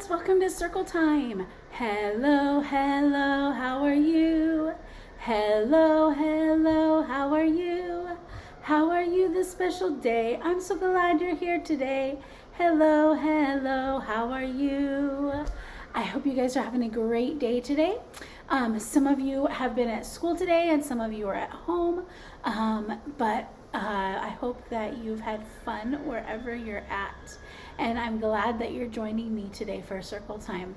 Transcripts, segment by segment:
friends, welcome to Circle Time. Hello, hello, how are you? Hello, hello, how are you? How are you this special day? I'm so glad you're here today. Hello, hello, how are you? I hope you guys are having a great day today. Some of you have been at school today and some of you are at home, but I hope that you've had fun wherever you're at. And I'm glad that you're joining me today for Circle Time.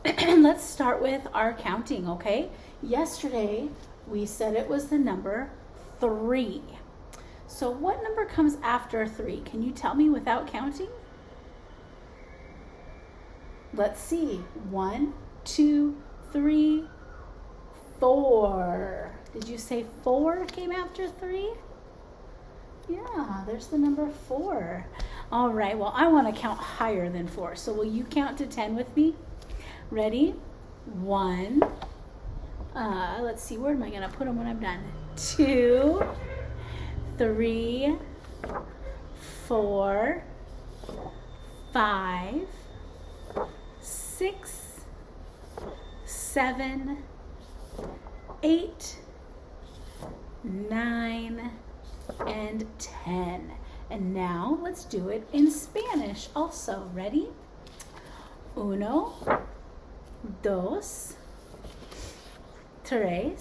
Let's start with our counting, okay? Yesterday, we said it was the number 3. So what number comes after 3? Can you tell me without counting? Let's see. 1, 2, 3, 4. Did you say 4 came after 3? Yeah, there's the number 4. All right, well, I want to count higher than 4. So will you count to 10 with me? Ready? 1. Let's see, where am I going to put them when I'm done? 2, 3, 4, 5, 6, 7, 8, 9, and 10. And now let's do it in Spanish also. Ready? 1, 2, 3,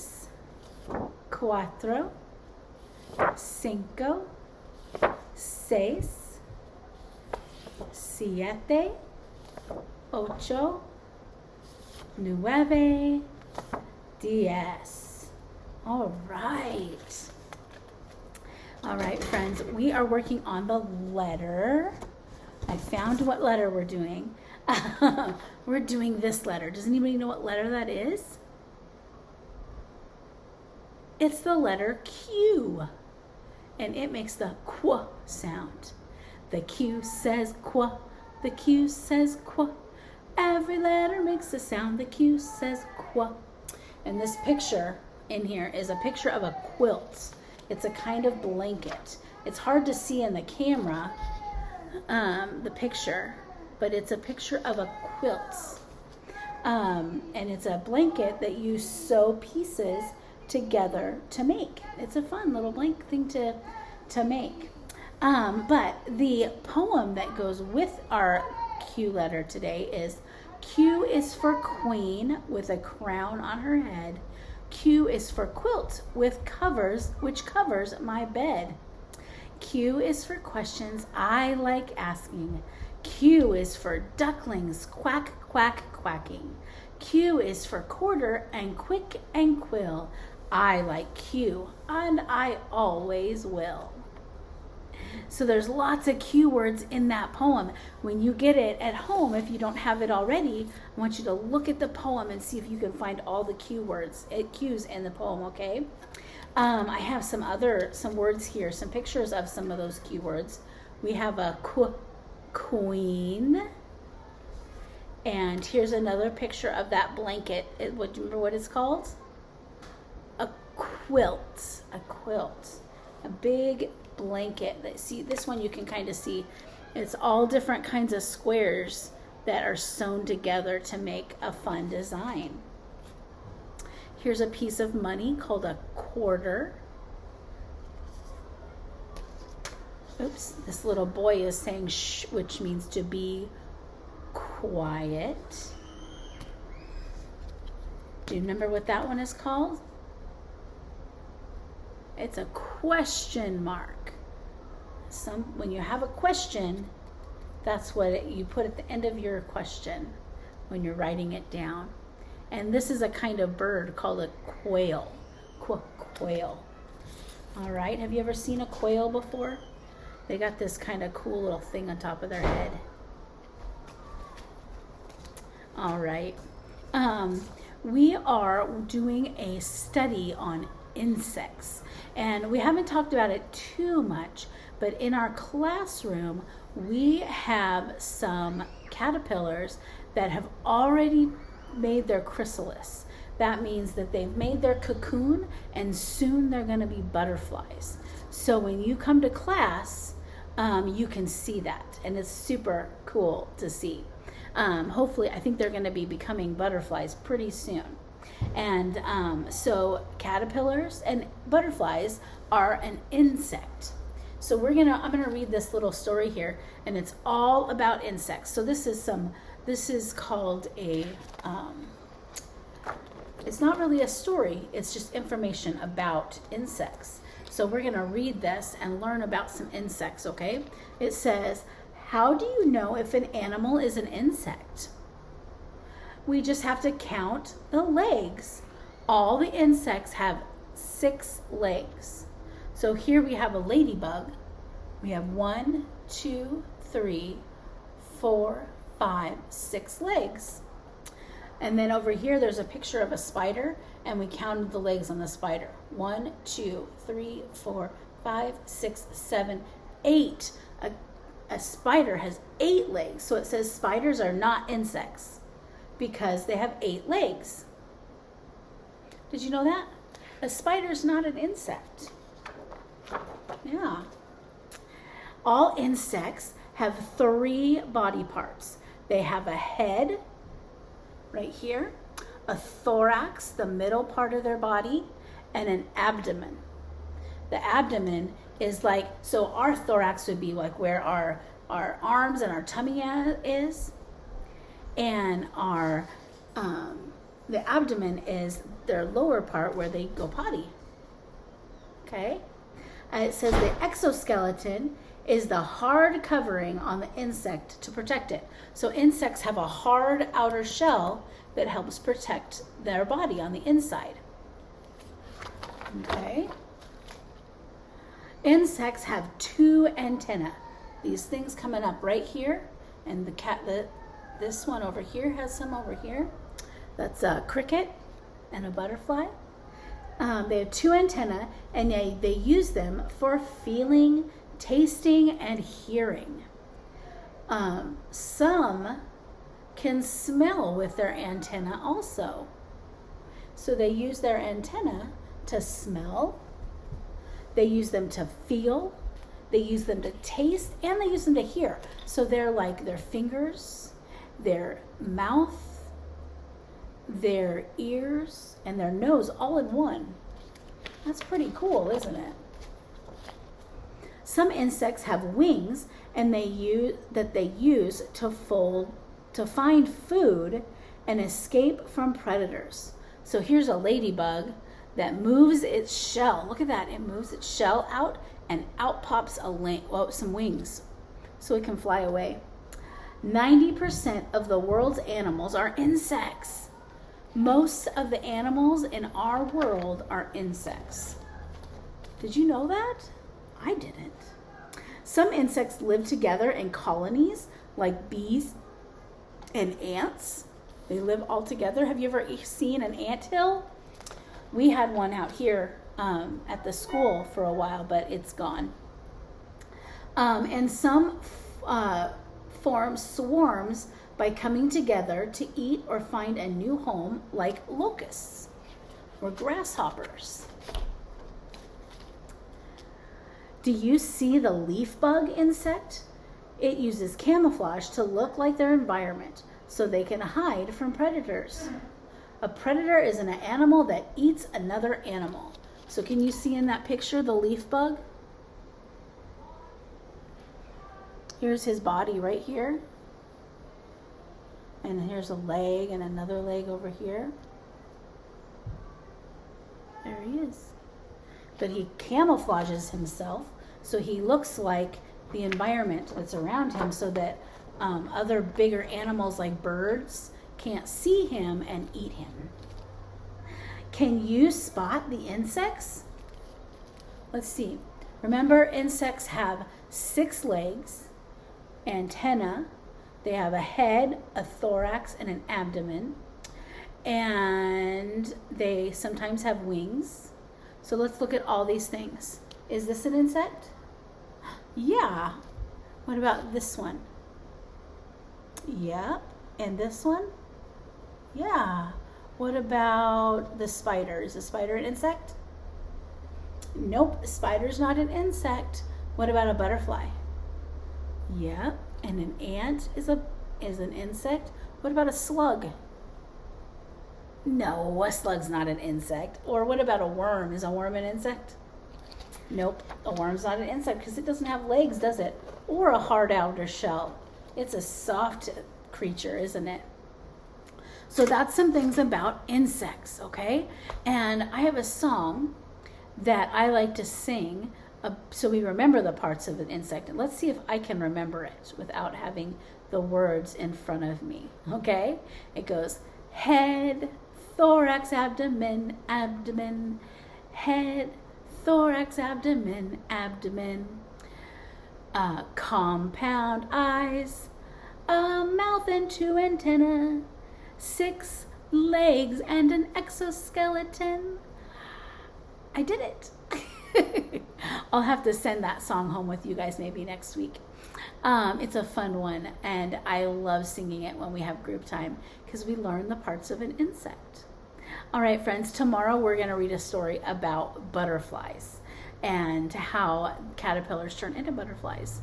4, 5, 6, 7, 8, 9, 10. All right. All right, friends, we are working on the letter. I found what letter we're doing. We're doing this letter. Does anybody know what letter that is? It's the letter Q, and it makes the qu sound. The Q says qu, the Q says qu. Every letter makes a sound. The Q says qu. And this picture in here is a picture of a quilt. It's a kind of blanket. It's hard to see in the camera, the picture, but it's a picture of a quilt. And it's a blanket that you sew pieces together to make. It's a fun little blank thing to make. But the poem that goes with our Q letter today is Q is for queen with a crown on her head. Q is for quilt with covers, which covers my bed. Q is for questions I like asking. Q is for ducklings, quack, quack, quacking. Q is for quarter and quick and quill. I like Q, and I always will. So there's lots of Q words in that poem. When you get it at home, if you don't have it already, I want you to look at the poem and see if you can find all the Q's in the poem, okay? I have some words here, some pictures of some of those Q words. We have a queen. And here's another picture of that blanket. Do you remember what it's called? A quilt. A quilt. A big blanket. See, this one you can kind of see. It's all different kinds of squares that are sewn together to make a fun design. Here's a piece of money called a quarter. Oops, this little boy is saying shh, which means to be quiet. Do you remember what that one is called? It's a question mark. When you have a question, that's what you put at the end of your question when you're writing it down. And this is a kind of bird called a quail. Quail. All right, have you ever seen a quail before? They got this kind of cool little thing on top of their head. All right. We are doing a study on insects, and we haven't talked about it too much, but in our classroom we have some caterpillars that have already made their chrysalis. That means that they've made their cocoon and soon they're going to be butterflies. So when you come to class, you can see that, and it's super cool to see. Hopefully, I think they're going to be becoming butterflies pretty soon. And so caterpillars and butterflies are an insect. So I'm gonna read this little story here, and it's all about insects. So this is called it's not really a story, it's just information about insects. So we're gonna read this and learn about some insects, okay? It says, how do you know if an animal is an insect? We just have to count the legs. All the insects have 6 legs. So here we have a ladybug. We have 1, 2, 3, 4, 5, 6 legs. And then over here, there's a picture of a spider, and we counted the legs on the spider. 1, 2, 3, 4, 5, 6, 7, 8. A spider has 8 legs. So it says spiders are not insects because they have 8 legs. Did you know that? A spider's not an insect. Yeah. All insects have 3 body parts. They have a head, right here, a thorax, the middle part of their body, and an abdomen. The abdomen is like, so our thorax would be like where our arms and our tummy is, and our the abdomen is their lower part where they go potty. Okay? And it says the exoskeleton is the hard covering on the insect to protect it. So insects have a hard outer shell that helps protect their body on the inside. Okay? Insects have 2 antennae. These things coming up right here, and this one over here has some over here. That's a cricket and a butterfly. They have 2 antennae, and they use them for feeling, tasting, and hearing. Some can smell with their antenna also. So they use their antenna to smell, they use them to feel, they use them to taste, and they use them to hear. So they're like their fingers, their mouth, their ears, and their nose all in one. That's pretty cool, isn't it? Some insects have wings, and they use to find food and escape from predators. So here's a ladybug that moves its shell. Look at that. It moves its shell out, and out pops some wings so it can fly away. 90% of the world's animals are insects. Most of the animals in our world are insects. Did you know that? I didn't. Some insects live together in colonies, like bees and ants. They live all together. Have you ever seen an anthill? We had one out here at the school for a while, but it's gone. And some form swarms by coming together to eat or find a new home, like locusts or grasshoppers. Do you see the leaf bug insect? It uses camouflage to look like their environment so they can hide from predators. A predator is an animal that eats another animal. So can you see in that picture the leaf bug? Here's his body right here. And here's a leg and another leg over here. There he is. But he camouflages himself so he looks like the environment that's around him, so that other bigger animals like birds can't see him and eat him. Can you spot the insects? Let's see. Remember, insects have 6 legs, antennae. They have a head, a thorax, and an abdomen. And they sometimes have wings. So let's look at all these things. Is this an insect? Yeah. What about this one? Yep. And this one? Yeah. What about the spider? Is the spider an insect? Nope, the spider's not an insect. What about a butterfly? Yep. And an ant is a is an insect. What about a slug? No, a slug's not an insect. Or what about a worm? Is a worm an insect? Nope, a worm's not an insect because it doesn't have legs, does it? Or a hard outer shell. It's a soft creature, isn't it? So that's some things about insects, okay? And I have a song that I like to sing so we remember the parts of an insect. And let's see if I can remember it without having the words in front of me, okay? It goes, head, thorax, abdomen, abdomen, head, thorax, abdomen, abdomen, compound eyes, a mouth and 2 antennae, 6 legs and an exoskeleton. I did it. I'll have to send that song home with you guys maybe next week. It's a fun one, and I love singing it when we have group time because we learn the parts of an insect. All right, friends, tomorrow we're going to read a story about butterflies and how caterpillars turn into butterflies.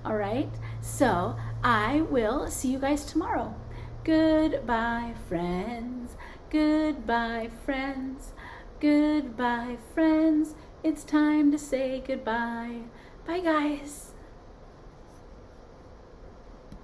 All right, so I will see you guys tomorrow. Goodbye, friends. Goodbye, friends. Goodbye, friends. It's time to say goodbye. Bye, guys.